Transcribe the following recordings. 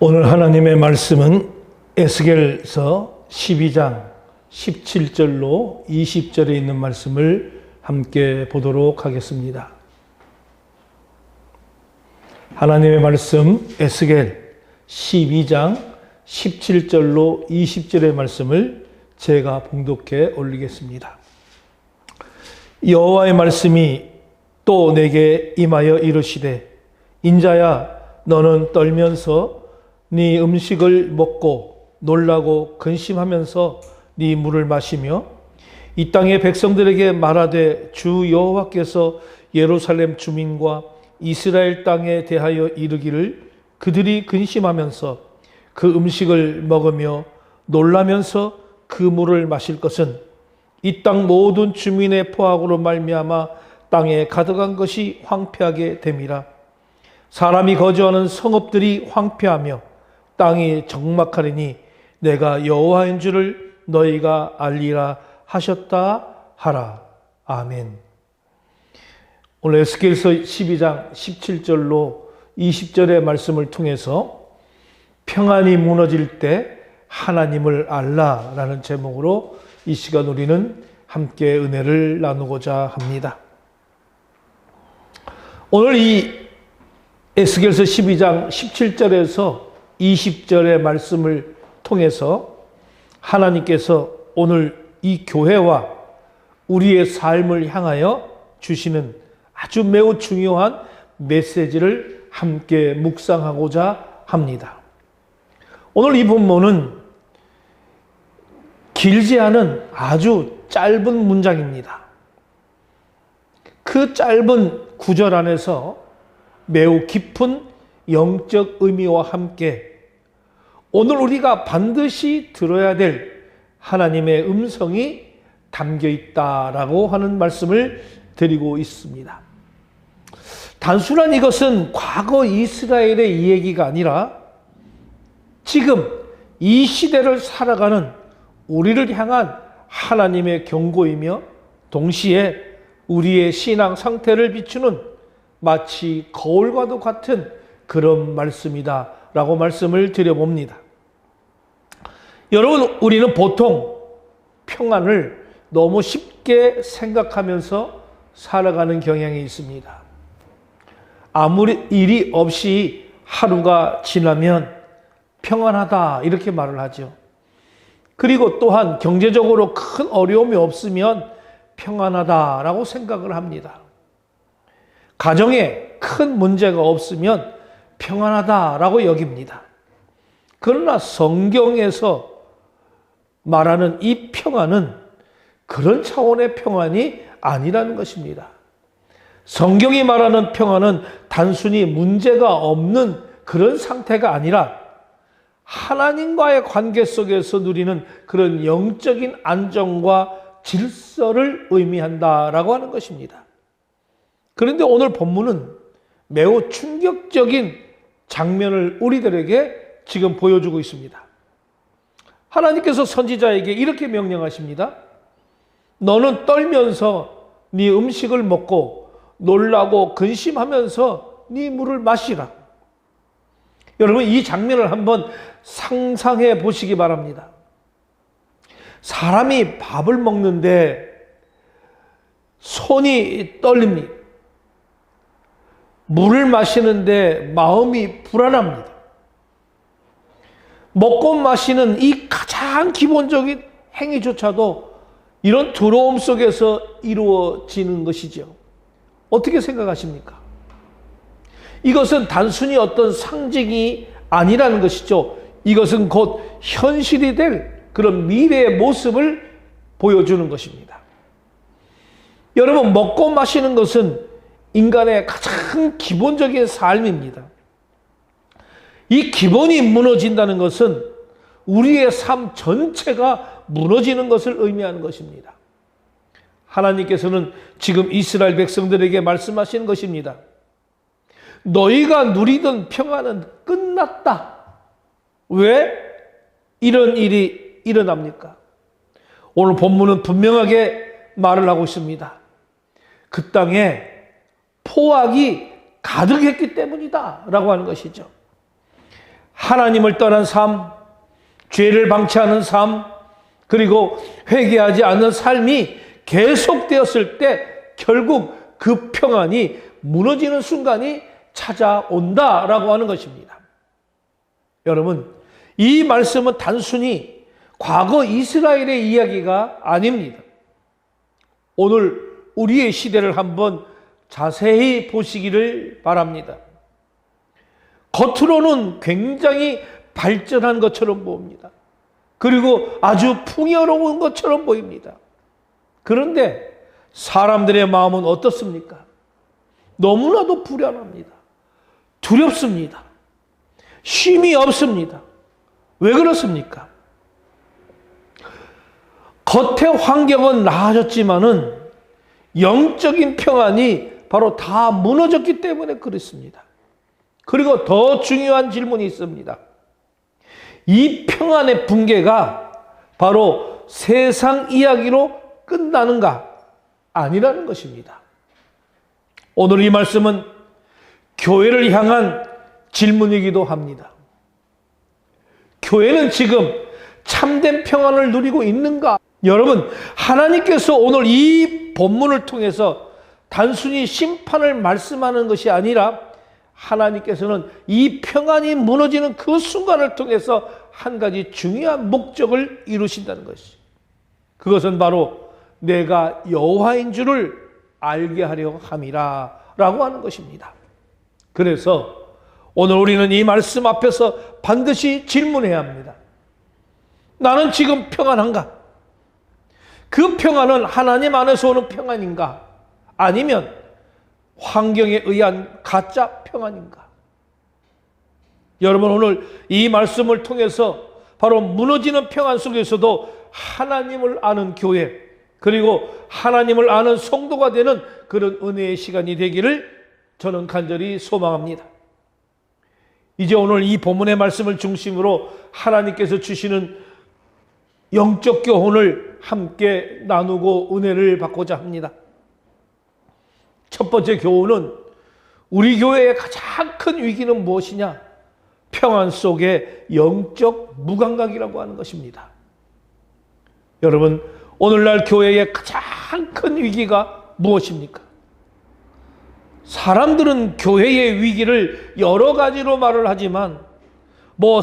오늘 하나님의 말씀은 에스겔서 12장 17절로 20절에 있는 말씀을 함께 보도록 하겠습니다. 하나님의 말씀 에스겔 12장 17절로 20절의 말씀을 제가 봉독해 올리겠습니다. 여호와의 말씀이 또 내게 임하여 이르시되 인자야 너는 떨면서 네 음식을 먹고 놀라고 근심하면서 네 물을 마시며 이 땅의 백성들에게 말하되 주 여호와께서 예루살렘 주민과 이스라엘 땅에 대하여 이르기를 그들이 근심하면서 그 음식을 먹으며 놀라면서 그 물을 마실 것은 이 땅 모든 주민의 포악으로 말미암아 땅에 가득한 것이 황폐하게 됨이라. 사람이 거주하는 성읍들이 황폐하며 땅이 적막하리니 내가 여호와인 줄을 너희가 알리라 하셨다 하라. 아멘. 오늘 에스겔서 12장 17절로 20절의 말씀을 통해서 평안이 무너질 때 하나님을 알라라는 제목으로 이 시간 우리는 함께 은혜를 나누고자 합니다. 오늘 이 에스겔서 12장 17절에서 20절의 말씀을 통해서 하나님께서 오늘 이 교회와 우리의 삶을 향하여 주시는 아주 매우 중요한 메시지를 함께 묵상하고자 합니다. 오늘 이 본문은 길지 않은 아주 짧은 문장입니다. 그 짧은 구절 안에서 매우 깊은 영적 의미와 함께 오늘 우리가 반드시 들어야 될 하나님의 음성이 담겨 있다라고 하는 말씀을 드리고 있습니다. 단순한 이것은 과거 이스라엘의 이야기가 아니라 지금 이 시대를 살아가는 우리를 향한 하나님의 경고이며 동시에 우리의 신앙 상태를 비추는 마치 거울과도 같은 그런 말씀이다라고 말씀을 드려봅니다. 여러분, 우리는 보통 평안을 너무 쉽게 생각하면서 살아가는 경향이 있습니다. 아무리 일이 없이 하루가 지나면 평안하다 이렇게 말을 하죠. 그리고 또한 경제적으로 큰 어려움이 없으면 평안하다라고 생각을 합니다. 가정에 큰 문제가 없으면 평안하다라고 여깁니다. 그러나 성경에서 말하는 이 평안은 그런 차원의 평안이 아니라는 것입니다. 성경이 말하는 평안은 단순히 문제가 없는 그런 상태가 아니라 하나님과의 관계 속에서 누리는 그런 영적인 안정과 질서를 의미한다라고 하는 것입니다. 그런데 오늘 본문은 매우 충격적인 장면을 우리들에게 지금 보여주고 있습니다. 하나님께서 선지자에게 이렇게 명령하십니다. 너는 떨면서 네 음식을 먹고 놀라고 근심하면서 네 물을 마시라. 여러분, 이 장면을 한번 상상해 보시기 바랍니다. 사람이 밥을 먹는데 손이 떨립니다. 물을 마시는데 마음이 불안합니다. 먹고 마시는 이 가장 기본적인 행위조차도 이런 두려움 속에서 이루어지는 것이죠. 어떻게 생각하십니까? 이것은 단순히 어떤 상징이 아니라는 것이죠. 이것은 곧 현실이 될 그런 미래의 모습을 보여주는 것입니다. 여러분, 먹고 마시는 것은 인간의 가장 기본적인 삶입니다. 이 기본이 무너진다는 것은 우리의 삶 전체가 무너지는 것을 의미하는 것입니다. 하나님께서는 지금 이스라엘 백성들에게 말씀하시는 것입니다. 너희가 누리던 평안은 끝났다. 왜 이런 일이 일어납니까? 오늘 본문은 분명하게 말을 하고 있습니다. 그 땅에 포악이 가득했기 때문이다 라고 하는 것이죠. 하나님을 떠난 삶, 죄를 방치하는 삶, 그리고 회개하지 않는 삶이 계속되었을 때 결국 그 평안이 무너지는 순간이 찾아온다라고 하는 것입니다. 여러분, 이 말씀은 단순히 과거 이스라엘의 이야기가 아닙니다. 오늘 우리의 시대를 한번 자세히 보시기를 바랍니다. 겉으로는 굉장히 발전한 것처럼 보입니다. 그리고 아주 풍요로운 것처럼 보입니다. 그런데 사람들의 마음은 어떻습니까? 너무나도 불안합니다. 두렵습니다. 쉼이 없습니다. 왜 그렇습니까? 겉의 환경은 나아졌지만은 영적인 평안이 바로 다 무너졌기 때문에 그렇습니다. 그리고 더 중요한 질문이 있습니다. 이 평안의 붕괴가 바로 세상 이야기로 끝나는가? 아니라는 것입니다. 오늘 이 말씀은 교회를 향한 질문이기도 합니다. 교회는 지금 참된 평안을 누리고 있는가? 여러분, 하나님께서 오늘 이 본문을 통해서 단순히 심판을 말씀하는 것이 아니라 하나님께서는 이 평안이 무너지는 그 순간을 통해서 한 가지 중요한 목적을 이루신다는 것이, 그것은 바로 내가 여호와인 줄을 알게 하려 함이라 라고 하는 것입니다. 그래서 오늘 우리는 이 말씀 앞에서 반드시 질문해야 합니다. 나는 지금 평안한가? 그 평안은 하나님 안에서 오는 평안인가? 아니면 환경에 의한 가짜 평안인가? 여러분, 오늘 이 말씀을 통해서 바로 무너지는 평안 속에서도 하나님을 아는 교회, 그리고 하나님을 아는 성도가 되는 그런 은혜의 시간이 되기를 저는 간절히 소망합니다. 이제 오늘 이 본문의 말씀을 중심으로 하나님께서 주시는 영적 교훈을 함께 나누고 은혜를 받고자 합니다. 첫 번째 교훈은 우리 교회의 가장 큰 위기는 무엇이냐? 평안 속의 영적 무감각이라고 하는 것입니다. 여러분, 오늘날 교회의 가장 큰 위기가 무엇입니까? 사람들은 교회의 위기를 여러 가지로 말을 하지만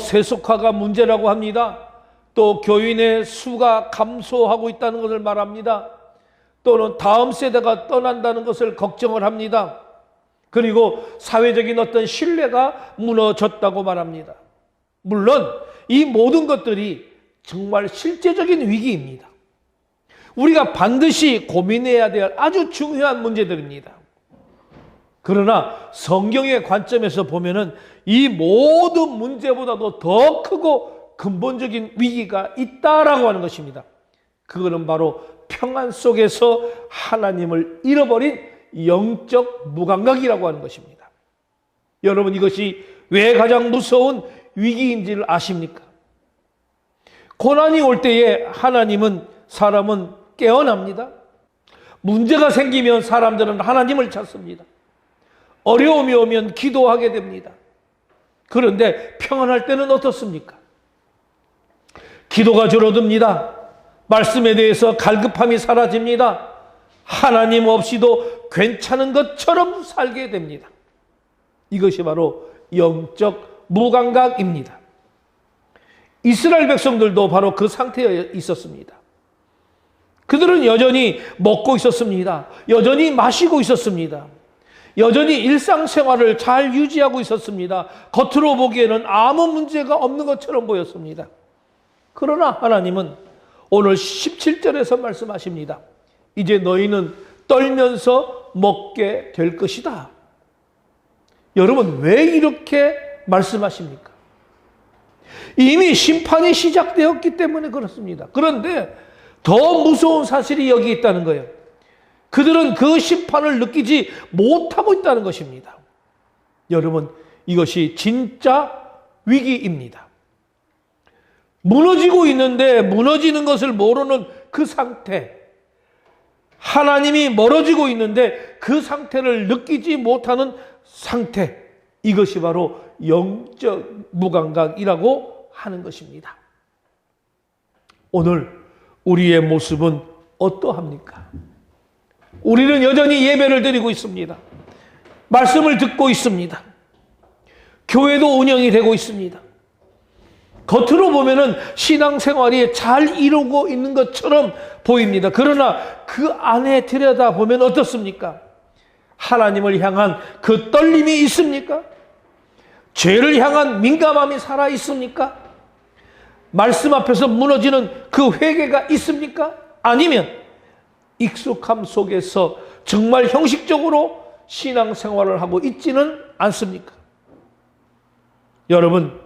세속화가 문제라고 합니다. 또 교인의 수가 감소하고 있다는 것을 말합니다. 또는 다음 세대가 떠난다는 것을 걱정을 합니다. 그리고 사회적인 어떤 신뢰가 무너졌다고 말합니다. 물론 이 모든 것들이 정말 실제적인 위기입니다. 우리가 반드시 고민해야 될 아주 중요한 문제들입니다. 그러나 성경의 관점에서 보면은 이 모든 문제보다도 더 크고 근본적인 위기가 있다라고 하는 것입니다. 그거는 바로 평안 속에서 하나님을 잃어버린 영적 무감각이라고 하는 것입니다. 여러분, 이것이 왜 가장 무서운 위기인지를 아십니까? 고난이 올 때에 사람은 깨어납니다. 문제가 생기면 사람들은 하나님을 찾습니다. 어려움이 오면 기도하게 됩니다. 그런데 평안할 때는 어떻습니까? 기도가 줄어듭니다. 말씀에 대해서 갈급함이 사라집니다. 하나님 없이도 괜찮은 것처럼 살게 됩니다. 이것이 바로 영적 무감각입니다. 이스라엘 백성들도 바로 그 상태에 있었습니다. 그들은 여전히 먹고 있었습니다. 여전히 마시고 있었습니다. 여전히 일상생활을 잘 유지하고 있었습니다. 겉으로 보기에는 아무 문제가 없는 것처럼 보였습니다. 그러나 하나님은 오늘 17절에서 말씀하십니다. 이제 너희는 떨면서 먹게 될 것이다. 여러분, 왜 이렇게 말씀하십니까? 이미 심판이 시작되었기 때문에 그렇습니다. 그런데 더 무서운 사실이 여기 있다는 거예요. 그들은 그 심판을 느끼지 못하고 있다는 것입니다. 여러분, 이것이 진짜 위기입니다. 무너지고 있는데 무너지는 것을 모르는 그 상태, 하나님이 멀어지고 있는데 그 상태를 느끼지 못하는 상태, 이것이 바로 영적 무감각이라고 하는 것입니다. 오늘 우리의 모습은 어떠합니까? 우리는 여전히 예배를 드리고 있습니다. 말씀을 듣고 있습니다. 교회도 운영이 되고 있습니다. 겉으로 보면은 신앙생활이 잘 이루고 있는 것처럼 보입니다. 그러나 그 안에 들여다보면 어떻습니까? 하나님을 향한 그 떨림이 있습니까? 죄를 향한 민감함이 살아 있습니까? 말씀 앞에서 무너지는 그 회개가 있습니까? 아니면 익숙함 속에서 정말 형식적으로 신앙생활을 하고 있지는 않습니까? 여러분,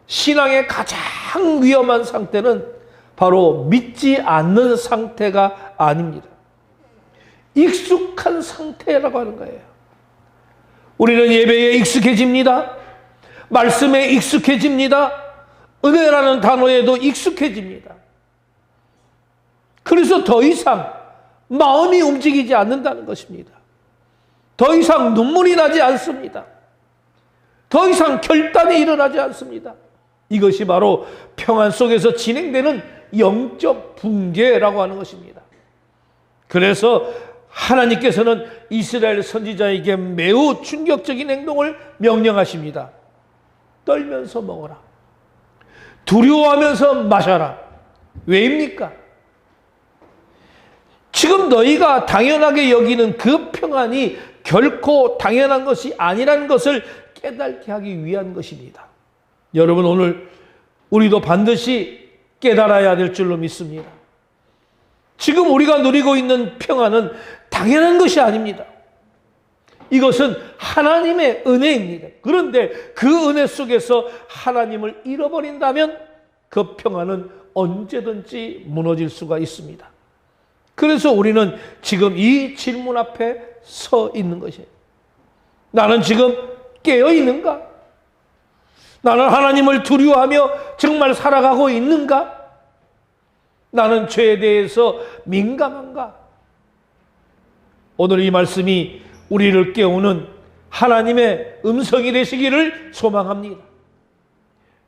신앙의 가장 위험한 상태는 바로 믿지 않는 상태가 아닙니다. 익숙한 상태라고 하는 거예요. 우리는 예배에 익숙해집니다. 말씀에 익숙해집니다. 은혜라는 단어에도 익숙해집니다. 그래서 더 이상 마음이 움직이지 않는다는 것입니다. 더 이상 눈물이 나지 않습니다. 더 이상 결단이 일어나지 않습니다. 이것이 바로 평안 속에서 진행되는 영적 붕괴라고 하는 것입니다. 그래서 하나님께서는 이스라엘 선지자에게 매우 충격적인 행동을 명령하십니다. 떨면서 먹어라. 두려워하면서 마셔라. 왜입니까? 지금 너희가 당연하게 여기는 그 평안이 결코 당연한 것이 아니라는 것을 깨닫게 하기 위한 것입니다. 여러분, 오늘 우리도 반드시 깨달아야 될 줄로 믿습니다. 지금 우리가 누리고 있는 평안은 당연한 것이 아닙니다. 이것은 하나님의 은혜입니다. 그런데 그 은혜 속에서 하나님을 잃어버린다면 그 평안은 언제든지 무너질 수가 있습니다. 그래서 우리는 지금 이 질문 앞에 서 있는 것이에요. 나는 지금 깨어 있는가? 나는 하나님을 두려워하며 정말 살아가고 있는가? 나는 죄에 대해서 민감한가? 오늘 이 말씀이 우리를 깨우는 하나님의 음성이 되시기를 소망합니다.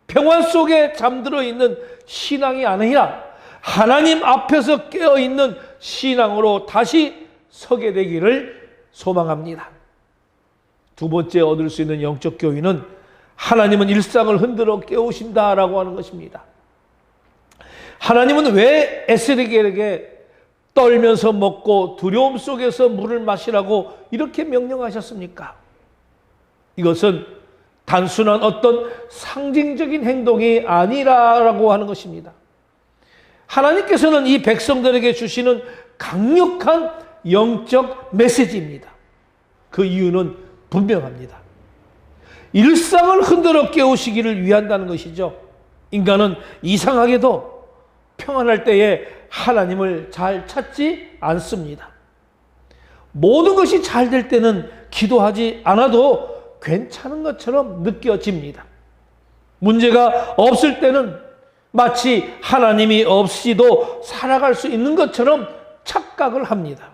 평안 속에 잠들어 있는 신앙이 아니라 하나님 앞에서 깨어있는 신앙으로 다시 서게 되기를 소망합니다. 두 번째 얻을 수 있는 영적 교훈은 하나님은 일상을 흔들어 깨우신다라고 하는 것입니다. 하나님은 왜 에스겔에게 떨면서 먹고 두려움 속에서 물을 마시라고 이렇게 명령하셨습니까? 이것은 단순한 어떤 상징적인 행동이 아니라고 하는 것입니다. 하나님께서는 이 백성들에게 주시는 강력한 영적 메시지입니다. 그 이유는 분명합니다. 일상을 흔들어 깨우시기를 위한다는 것이죠. 인간은 이상하게도 평안할 때에 하나님을 잘 찾지 않습니다. 모든 것이 잘 될 때는 기도하지 않아도 괜찮은 것처럼 느껴집니다. 문제가 없을 때는 마치 하나님이 없이도 살아갈 수 있는 것처럼 착각을 합니다.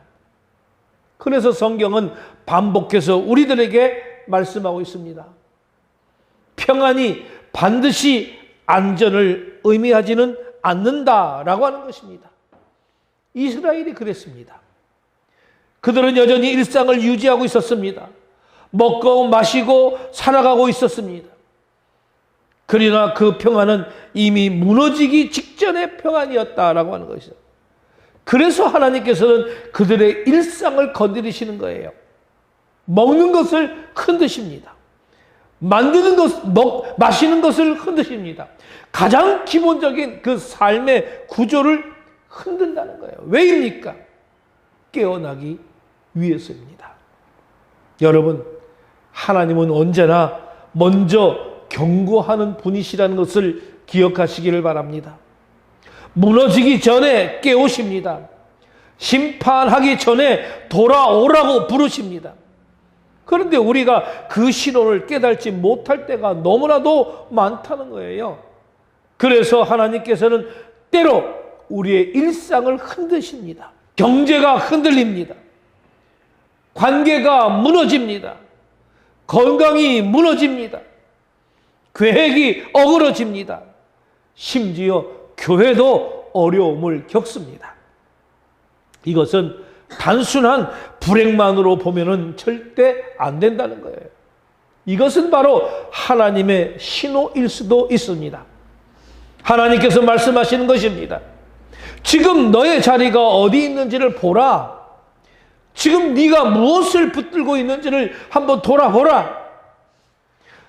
그래서 성경은 반복해서 우리들에게 말씀하고 있습니다. 평안이 반드시 안전을 의미하지는 않는다라고 하는 것입니다. 이스라엘이 그랬습니다. 그들은 여전히 일상을 유지하고 있었습니다. 먹고 마시고 살아가고 있었습니다. 그러나 그 평안은 이미 무너지기 직전의 평안이었다라고 하는 것이죠. 그래서 하나님께서는 그들의 일상을 건드리시는 거예요. 먹는 것을 흔드십니다. 만드는 것, 마시는 것을 흔드십니다. 가장 기본적인 그 삶의 구조를 흔든다는 거예요. 왜입니까? 깨어나기 위해서입니다. 여러분, 하나님은 언제나 먼저 경고하는 분이시라는 것을 기억하시기를 바랍니다. 무너지기 전에 깨우십니다. 심판하기 전에 돌아오라고 부르십니다. 그런데 우리가 그 신호를 깨닫지 못할 때가 너무나도 많다는 거예요. 그래서 하나님께서는 때로 우리의 일상을 흔드십니다. 경제가 흔들립니다. 관계가 무너집니다. 건강이 무너집니다. 계획이 어그러집니다. 심지어 교회도 어려움을 겪습니다. 이것은 단순한 불행만으로 보면은 절대 안 된다는 거예요. 이것은 바로 하나님의 신호일 수도 있습니다. 하나님께서 말씀하시는 것입니다. 지금 너의 자리가 어디 있는지를 보라. 지금 네가 무엇을 붙들고 있는지를 한번 돌아보라.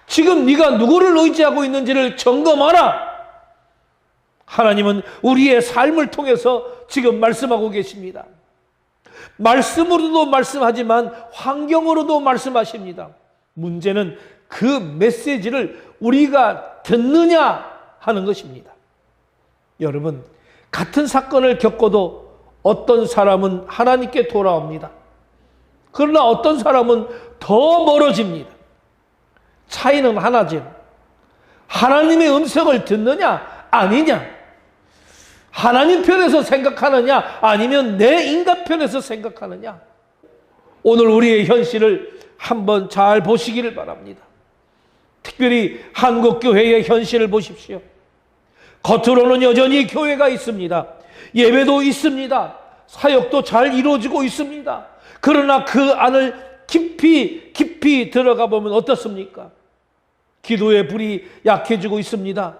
지금 네가 누구를 의지하고 있는지를 점검하라. 하나님은 우리의 삶을 통해서 지금 말씀하고 계십니다. 말씀으로도 말씀하지만 환경으로도 말씀하십니다. 문제는 그 메시지를 우리가 듣느냐 하는 것입니다. 여러분, 같은 사건을 겪어도 어떤 사람은 하나님께 돌아옵니다. 그러나 어떤 사람은 더 멀어집니다. 차이는 하나죠. 하나님의 음성을 듣느냐 아니냐. 하나님 편에서 생각하느냐 아니면 내 인간 편에서 생각하느냐. 오늘 우리의 현실을 한번 잘 보시기를 바랍니다. 특별히 한국교회의 현실을 보십시오. 겉으로는 여전히 교회가 있습니다. 예배도 있습니다. 사역도 잘 이루어지고 있습니다. 그러나 그 안을 깊이 들어가 보면 어떻습니까? 기도의 불이 약해지고 있습니다.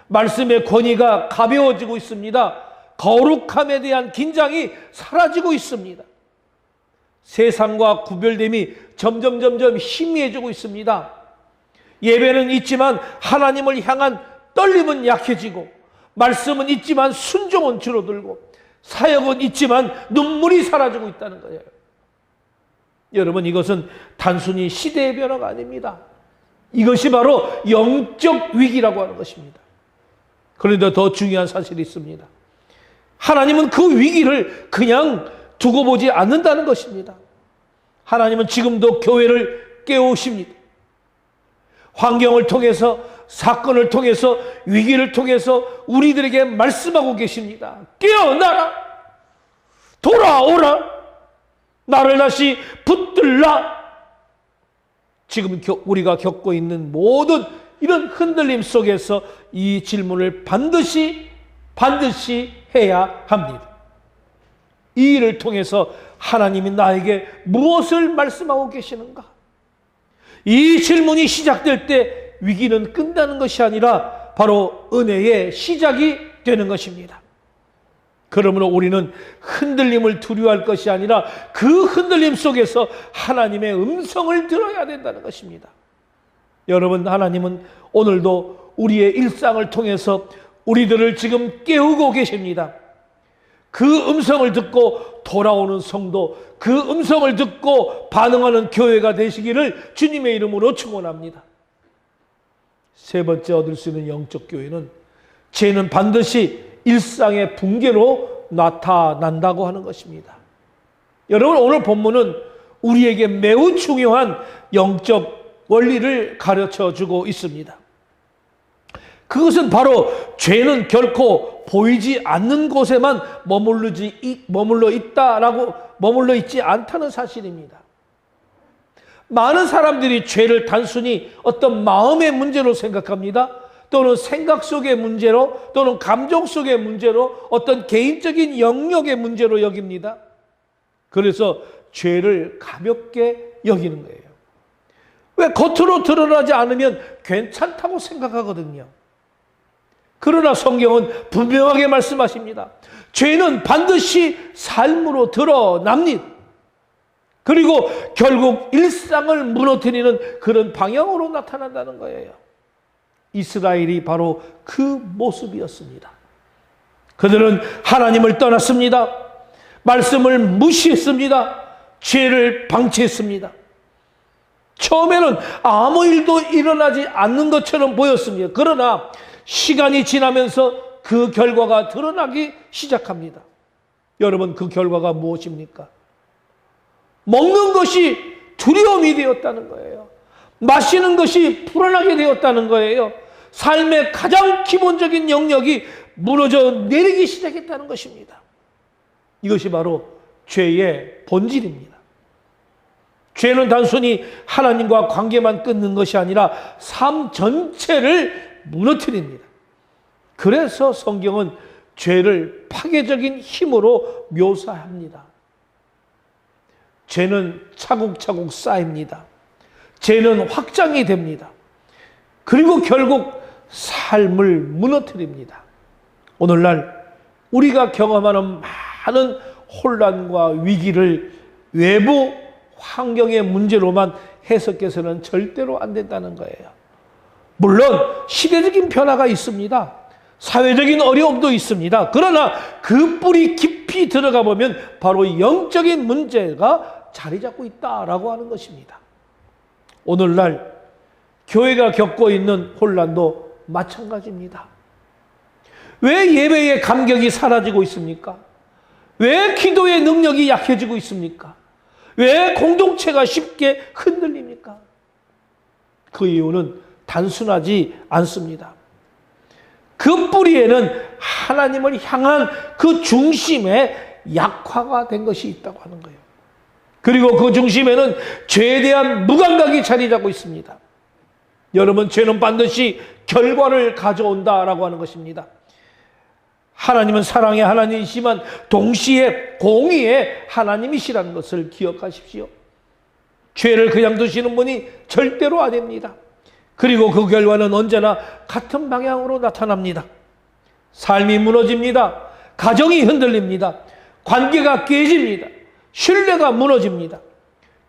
말씀의 권위가 가벼워지고 있습니다. 거룩함에 대한 긴장이 사라지고 있습니다. 세상과 구별됨이 점점 희미해지고 있습니다. 예배는 있지만 하나님을 향한 떨림은 약해지고, 말씀은 있지만 순종은 줄어들고, 사역은 있지만 눈물이 사라지고 있다는 거예요. 여러분, 이것은 단순히 시대의 변화가 아닙니다. 이것이 바로 영적 위기라고 하는 것입니다. 그런데 더 중요한 사실이 있습니다. 하나님은 그 위기를 그냥 두고 보지 않는다는 것입니다. 하나님은 지금도 교회를 깨우십니다. 환경을 통해서, 사건을 통해서, 위기를 통해서 우리들에게 말씀하고 계십니다. 깨어나라! 돌아오라! 나를 다시 붙들라! 지금 우리가 겪고 있는 모든 이런 흔들림 속에서 이 질문을 반드시 해야 합니다. 이 일을 통해서 하나님이 나에게 무엇을 말씀하고 계시는가? 이 질문이 시작될 때 위기는 끝나는 것이 아니라 바로 은혜의 시작이 되는 것입니다. 그러므로 우리는 흔들림을 두려워할 것이 아니라 그 흔들림 속에서 하나님의 음성을 들어야 된다는 것입니다. 여러분, 하나님은 오늘도 우리의 일상을 통해서 우리들을 지금 깨우고 계십니다. 그 음성을 듣고 돌아오는 성도, 그 음성을 듣고 반응하는 교회가 되시기를 주님의 이름으로 축원합니다. 세 번째 얻을 수 있는 영적 교회는 죄는 반드시 일상의 붕괴로 나타난다고 하는 것입니다. 여러분, 오늘 본문은 우리에게 매우 중요한 영적 원리를 가르쳐 주고 있습니다. 그것은 바로 죄는 결코 보이지 않는 곳에만 머물러 있지 않다는 사실입니다. 많은 사람들이 죄를 단순히 어떤 마음의 문제로 생각합니다. 또는 생각 속의 문제로, 또는 감정 속의 문제로, 어떤 개인적인 영역의 문제로 여깁니다. 그래서 죄를 가볍게 여기는 거예요. 왜? 겉으로 드러나지 않으면 괜찮다고 생각하거든요. 그러나 성경은 분명하게 말씀하십니다. 죄는 반드시 삶으로 드러납니다. 그리고 결국 일상을 무너뜨리는 그런 방향으로 나타난다는 거예요. 이스라엘이 바로 그 모습이었습니다. 그들은 하나님을 떠났습니다. 말씀을 무시했습니다. 죄를 방치했습니다. 처음에는 아무 일도 일어나지 않는 것처럼 보였습니다. 그러나 시간이 지나면서 그 결과가 드러나기 시작합니다. 여러분, 그 결과가 무엇입니까? 먹는 것이 두려움이 되었다는 거예요. 마시는 것이 불안하게 되었다는 거예요. 삶의 가장 기본적인 영역이 무너져 내리기 시작했다는 것입니다. 이것이 바로 죄의 본질입니다. 죄는 단순히 하나님과 관계만 끊는 것이 아니라 삶 전체를 무너뜨립니다. 그래서 성경은 죄를 파괴적인 힘으로 묘사합니다. 죄는 차곡차곡 쌓입니다. 죄는 확장이 됩니다. 그리고 결국 삶을 무너뜨립니다. 오늘날 우리가 경험하는 많은 혼란과 위기를 외부 환경의 문제로만 해석해서는 절대로 안 된다는 거예요. 물론 시대적인 변화가 있습니다. 사회적인 어려움도 있습니다. 그러나 그 뿌리 깊이 들어가 보면 바로 영적인 문제가 자리 잡고 있다라고 하는 것입니다. 오늘날 교회가 겪고 있는 혼란도 마찬가지입니다. 왜 예배의 감격이 사라지고 있습니까? 왜 기도의 능력이 약해지고 있습니까? 왜 공동체가 쉽게 흔들립니까? 그 이유는 단순하지 않습니다. 그 뿌리에는 하나님을 향한 그 중심에 약화가 된 것이 있다고 하는 거예요. 그리고 그 중심에는 죄에 대한 무감각이 자리 잡고 있습니다. 여러분, 죄는 반드시 결과를 가져온다라고 하는 것입니다. 하나님은 사랑의 하나님이시지만 동시에 공의의 하나님이시라는 것을 기억하십시오. 죄를 그냥 두시는 분이 절대로 아닙니다. 그리고 그 결과는 언제나 같은 방향으로 나타납니다. 삶이 무너집니다. 가정이 흔들립니다. 관계가 깨집니다. 신뢰가 무너집니다.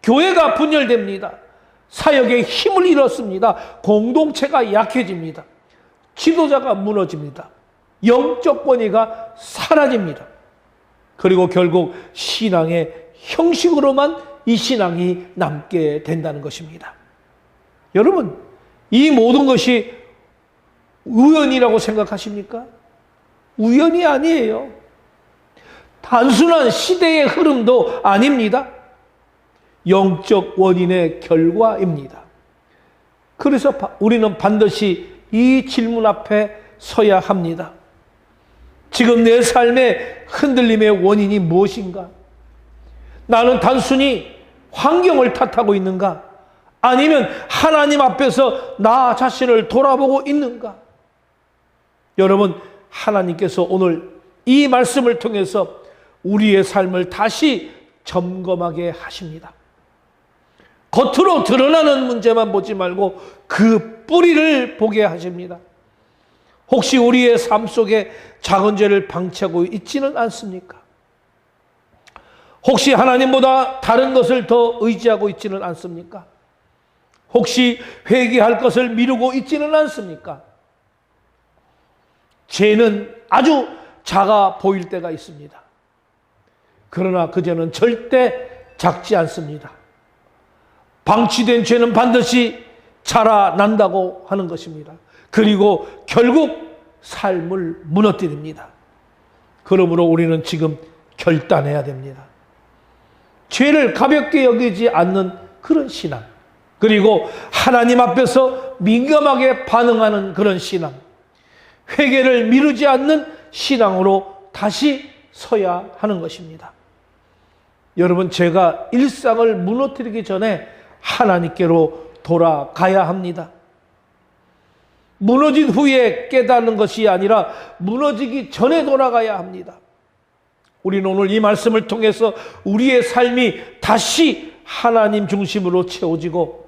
교회가 분열됩니다. 사역의 힘을 잃었습니다. 공동체가 약해집니다. 지도자가 무너집니다. 영적 권위가 사라집니다. 그리고 결국 신앙의 형식으로만 이 신앙이 남게 된다는 것입니다. 여러분, 이 모든 것이 우연이라고 생각하십니까? 우연이 아니에요. 단순한 시대의 흐름도 아닙니다. 영적 원인의 결과입니다. 그래서 우리는 반드시 이 질문 앞에 서야 합니다. 지금 내 삶의 흔들림의 원인이 무엇인가? 나는 단순히 환경을 탓하고 있는가? 아니면 하나님 앞에서 나 자신을 돌아보고 있는가? 여러분, 하나님께서 오늘 이 말씀을 통해서 우리의 삶을 다시 점검하게 하십니다. 겉으로 드러나는 문제만 보지 말고 그 뿌리를 보게 하십니다. 혹시 우리의 삶 속에 작은 죄를 방치하고 있지는 않습니까? 혹시 하나님보다 다른 것을 더 의지하고 있지는 않습니까? 혹시 회개할 것을 미루고 있지는 않습니까? 죄는 아주 작아 보일 때가 있습니다. 그러나 그 죄는 절대 작지 않습니다. 방치된 죄는 반드시 자라난다고 하는 것입니다. 그리고 결국 삶을 무너뜨립니다. 그러므로 우리는 지금 결단해야 됩니다. 죄를 가볍게 여기지 않는 그런 신앙, 그리고 하나님 앞에서 민감하게 반응하는 그런 신앙, 회개를 미루지 않는 신앙으로 다시 서야 하는 것입니다. 여러분, 제가 일상을 무너뜨리기 전에 하나님께로 돌아가야 합니다. 무너진 후에 깨닫는 것이 아니라 무너지기 전에 돌아가야 합니다. 우리는 오늘 이 말씀을 통해서 우리의 삶이 다시 하나님 중심으로 채워지고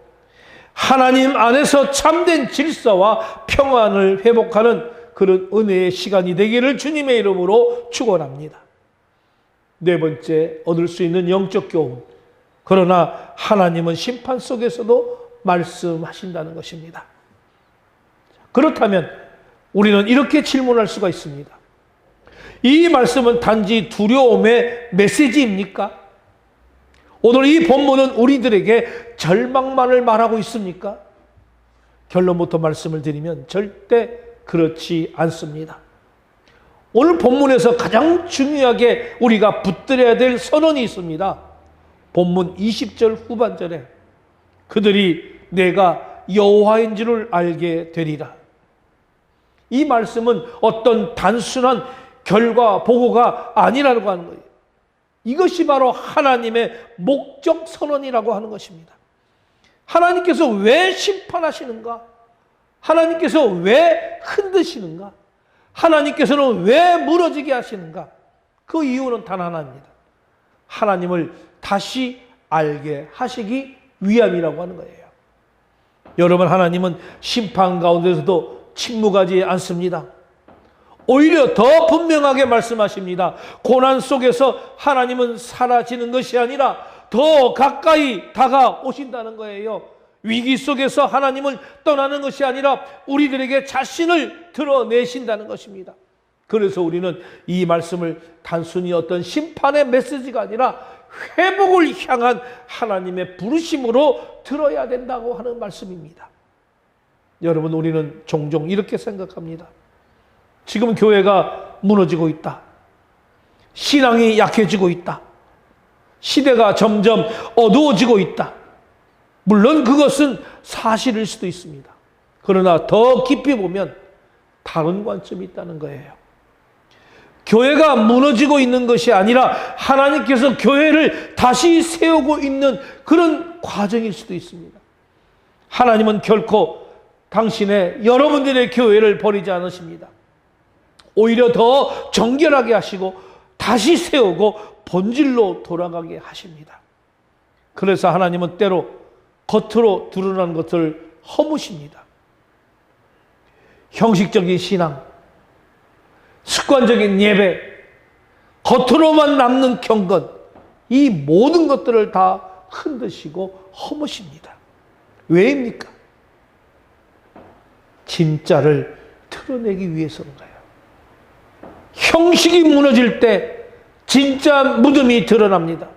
하나님 안에서 참된 질서와 평안을 회복하는 그런 은혜의 시간이 되기를 주님의 이름으로 축원합니다. 네 번째, 얻을 수 있는 영적 교훈. 그러나 하나님은 심판 속에서도 말씀하신다는 것입니다. 그렇다면 우리는 이렇게 질문할 수가 있습니다. 이 말씀은 단지 두려움의 메시지입니까? 오늘 이 본문은 우리들에게 절망만을 말하고 있습니까? 결론부터 말씀을 드리면 절대 그렇지 않습니다. 오늘 본문에서 가장 중요하게 우리가 붙들어야 될 선언이 있습니다. 본문 20절 후반절에 그들이 내가 여호와인 줄을 알게 되리라. 이 말씀은 어떤 단순한 결과 보고가 아니라고 하는 거예요. 이것이 바로 하나님의 목적 선언이라고 하는 것입니다. 하나님께서 왜 심판하시는가? 하나님께서 왜 흔드시는가? 하나님께서는 왜 무너지게 하시는가? 그 이유는 단 하나입니다. 하나님을 다시 알게 하시기 위함이라고 하는 거예요. 여러분, 하나님은 심판 가운데서도 침묵하지 않습니다. 오히려 더 분명하게 말씀하십니다. 고난 속에서 하나님은 사라지는 것이 아니라 더 가까이 다가오신다는 거예요. 위기 속에서 하나님을 떠나는 것이 아니라 우리들에게 자신을 드러내신다는 것입니다. 그래서 우리는 이 말씀을 단순히 어떤 심판의 메시지가 아니라 회복을 향한 하나님의 부르심으로 들어야 된다고 하는 말씀입니다. 여러분, 우리는 종종 이렇게 생각합니다. 지금 교회가 무너지고 있다. 신앙이 약해지고 있다. 시대가 점점 어두워지고 있다. 물론 그것은 사실일 수도 있습니다. 그러나 더 깊이 보면 다른 관점이 있다는 거예요. 교회가 무너지고 있는 것이 아니라 하나님께서 교회를 다시 세우고 있는 그런 과정일 수도 있습니다. 하나님은 결코 당신의 여러분들의 교회를 버리지 않으십니다. 오히려 더 정결하게 하시고 다시 세우고 본질로 돌아가게 하십니다. 그래서 하나님은 때로 겉으로 드러난 것을 허무십니다. 형식적인 신앙, 습관적인 예배, 겉으로만 남는 경건, 이 모든 것들을 다 흔드시고 허무십니다. 왜입니까? 진짜를 드러내기 위해서인가요? 형식이 무너질 때 진짜 믿음이 드러납니다.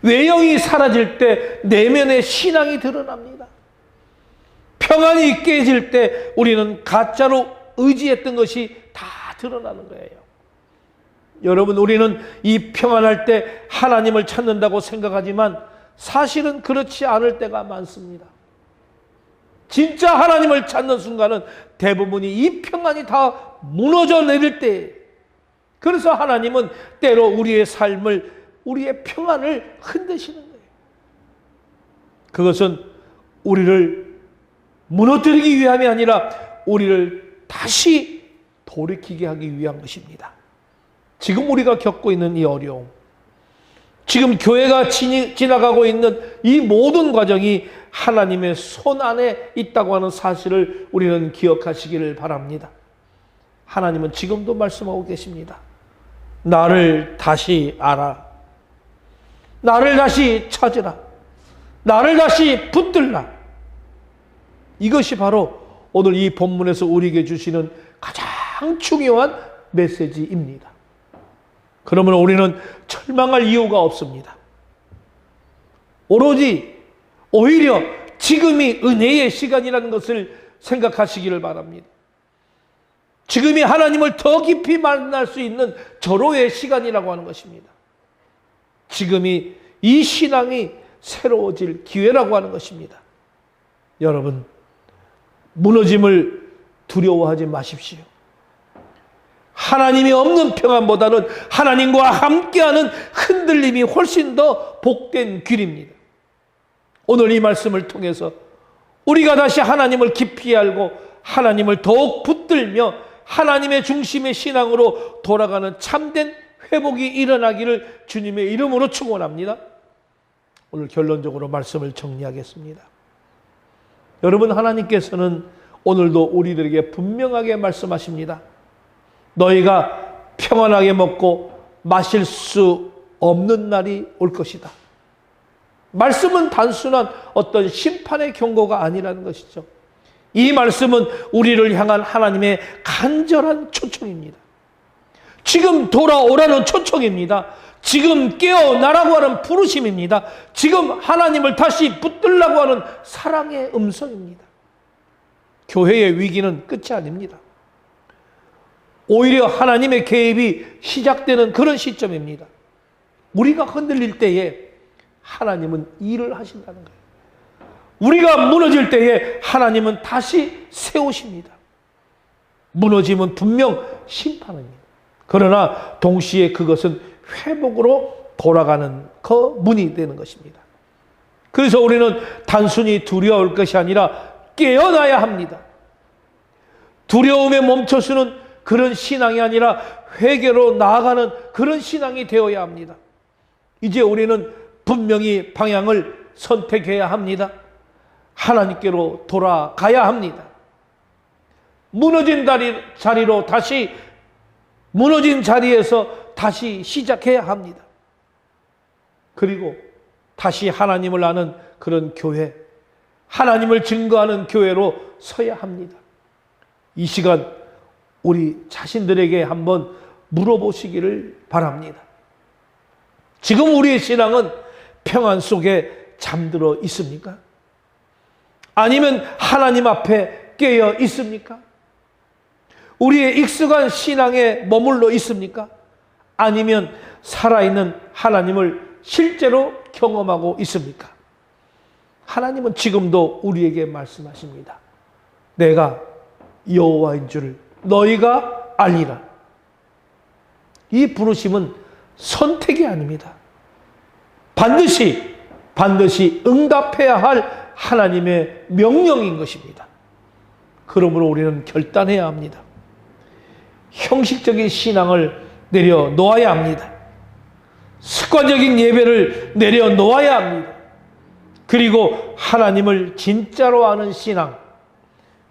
외형이 사라질 때 내면의 신앙이 드러납니다. 평안이 깨질 때 우리는 가짜로 의지했던 것이 다 드러나는 거예요. 여러분, 우리는 이 평안할 때 하나님을 찾는다고 생각하지만 사실은 그렇지 않을 때가 많습니다. 진짜 하나님을 찾는 순간은 대부분이 이 평안이 다 무너져 내릴 때, 그래서 하나님은 때로 우리의 삶을, 우리의 평안을 흔드시는 거예요. 그것은 우리를 무너뜨리기 위함이 아니라 우리를 다시 돌이키게 하기 위한 것입니다. 지금 우리가 겪고 있는 이 어려움, 지금 교회가 지나가고 있는 이 모든 과정이 하나님의 손 안에 있다고 하는 사실을 우리는 기억하시기를 바랍니다. 하나님은 지금도 말씀하고 계십니다. 나를 다시 알아. 나를 다시 찾으라. 나를 다시 붙들라. 이것이 바로 오늘 이 본문에서 우리에게 주시는 가장 중요한 메시지입니다. 그러면 우리는 절망할 이유가 없습니다. 오히려 지금이 은혜의 시간이라는 것을 생각하시기를 바랍니다. 지금이 하나님을 더 깊이 만날 수 있는 절호의 시간이라고 하는 것입니다. 지금이 이 신앙이 새로워질 기회라고 하는 것입니다. 여러분, 무너짐을 두려워하지 마십시오. 하나님이 없는 평안보다는 하나님과 함께하는 흔들림이 훨씬 더 복된 길입니다. 오늘 이 말씀을 통해서 우리가 다시 하나님을 깊이 알고 하나님을 더욱 붙들며 하나님의 중심의 신앙으로 돌아가는 참된 회복이 일어나기를 주님의 이름으로 축원합니다. 오늘 결론적으로 말씀을 정리하겠습니다. 여러분, 하나님께서는 오늘도 우리들에게 분명하게 말씀하십니다. 너희가 평안하게 먹고 마실 수 없는 날이 올 것이다. 말씀은 단순한 어떤 심판의 경고가 아니라는 것이죠. 이 말씀은 우리를 향한 하나님의 간절한 초청입니다. 지금 돌아오라는 초청입니다. 지금 깨어나라고 하는 부르심입니다. 지금 하나님을 다시 붙들라고 하는 사랑의 음성입니다. 교회의 위기는 끝이 아닙니다. 오히려 하나님의 개입이 시작되는 그런 시점입니다. 우리가 흔들릴 때에 하나님은 일을 하신다는 거예요. 우리가 무너질 때에 하나님은 다시 세우십니다. 무너짐은 분명 심판입니다. 그러나 동시에 그것은 회복으로 돌아가는 그 문이 되는 것입니다. 그래서 우리는 단순히 두려울 것이 아니라 깨어나야 합니다. 두려움에 멈춰서는 그런 신앙이 아니라 회개로 나아가는 그런 신앙이 되어야 합니다. 이제 우리는 분명히 방향을 선택해야 합니다. 하나님께로 돌아가야 합니다. 무너진 자리로 다시, 무너진 자리에서 다시 시작해야 합니다. 그리고 다시 하나님을 아는 그런 교회, 하나님을 증거하는 교회로 서야 합니다. 이 시간 우리 자신들에게 한번 물어보시기를 바랍니다. 지금 우리의 신앙은 평안 속에 잠들어 있습니까? 아니면 하나님 앞에 깨어 있습니까? 우리의 익숙한 신앙에 머물러 있습니까? 아니면 살아있는 하나님을 실제로 경험하고 있습니까? 하나님은 지금도 우리에게 말씀하십니다. 내가 여호와인 줄 너희가 알리라. 이 부르심은 선택이 아닙니다. 반드시 응답해야 할 하나님의 명령인 것입니다. 그러므로 우리는 결단해야 합니다. 형식적인 신앙을 내려놓아야 합니다. 습관적인 예배를 내려놓아야 합니다. 그리고 하나님을 진짜로 아는 신앙,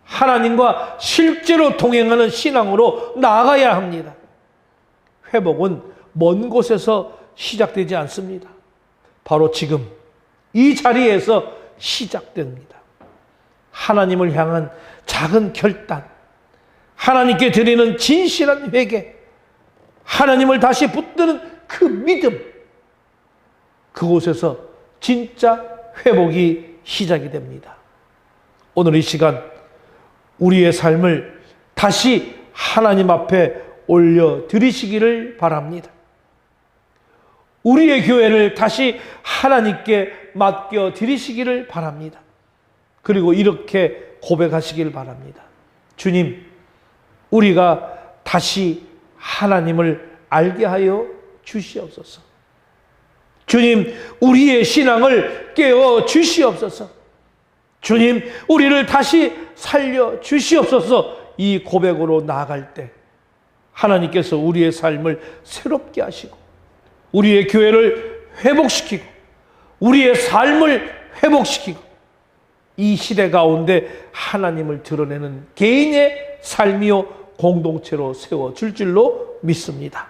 하나님과 실제로 동행하는 신앙으로 나아가야 합니다. 회복은 먼 곳에서 시작되지 않습니다. 바로 지금 이 자리에서 시작됩니다. 하나님을 향한 작은 결단, 하나님께 드리는 진실한 회개, 하나님을 다시 붙드는 그 믿음, 그곳에서 진짜 회복이 시작이 됩니다. 오늘 이 시간 우리의 삶을 다시 하나님 앞에 올려드리시기를 바랍니다. 우리의 교회를 다시 하나님께 맡겨드리시기를 바랍니다. 그리고 이렇게 고백하시길 바랍니다. 주님, 우리가 다시 하나님을 알게 하여 주시옵소서. 주님, 우리의 신앙을 깨워 주시옵소서. 주님, 우리를 다시 살려 주시옵소서. 이 고백으로 나아갈 때 하나님께서 우리의 삶을 새롭게 하시고 우리의 교회를 회복시키고 우리의 삶을 회복시키고 이 시대 가운데 하나님을 드러내는 개인의 삶이요 공동체로 세워줄 줄로 믿습니다.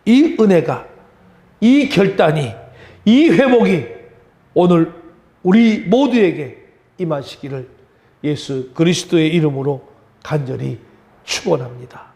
이 은혜가, 이 결단이, 이 회복이 오늘 우리 모두에게 임하시기를 예수 그리스도의 이름으로 간절히 축원합니다.